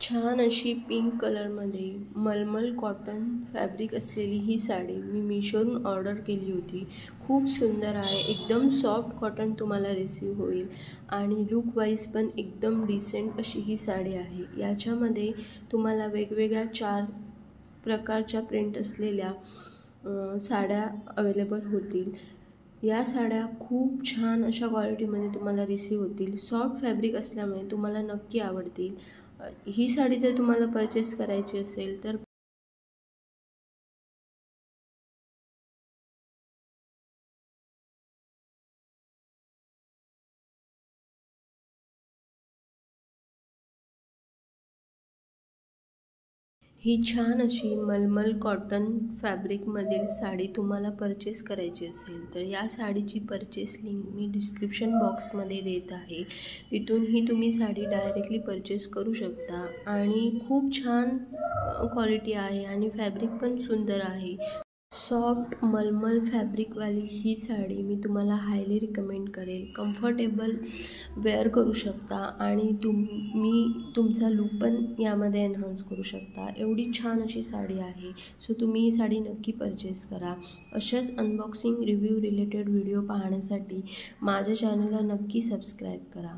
छान अशी पिंक कलरमध्ये मलमल कॉटन फॅब्रिक असलेली ही साडी मी मीशोवरून ऑर्डर केली होती। खूप सुंदर आहे, एकदम सॉफ्ट कॉटन तुम्हाला रिसीव होईल आणि लुक वाईज पण एकदम डिसेंट अशी ही साडी आहे। याच्यामध्ये तुम्हाला वेगवेगळ्या 4 प्रकारच्या प्रिंट असलेल्या साड्या अवेलेबल होतील। या साड्या खूप छान अशा क्वालिटीमध्ये तुम्हाला रिसीव होतील। सॉफ्ट फॅब्रिक असल्यामुळे तुम्हाला नक्की आवडतील। ही साडी जर तुम्हाला परचेस करायची असेल तर ही छान अशी मलमल कॉटन फॅब्रिकमधील साडी तुम्हाला परचेस करायची असेल तर या साडीची परचेस लिंक मी डिस्क्रिप्शन बॉक्समध्ये देत आहे। तिथूनही तुम्ही साडी डायरेक्टली परचेस करू शकता आणि खूप छान क्वालिटी आहे आणि फॅब्रिक पण सुंदर आहे। सॉफ्ट मलमल फॅब्रिकवाली ही साडी मी तुम्हाला हायली रिकमेंड करेल। कम्फर्टेबल वेअर करू शकता आणि तुम्ही तुमचा लुक पण यामध्ये एन्हान्स करू शकता। एवढी छान अशी साडी आहे, सो तुम्ही ही साडी नक्की परचेस करा। अशाच अनबॉक्सिंग रिव्ह्यू रिलेटेड व्हिडिओ पाहण्यासाठी माझ्या चॅनलला नक्की सबस्क्राईब करा।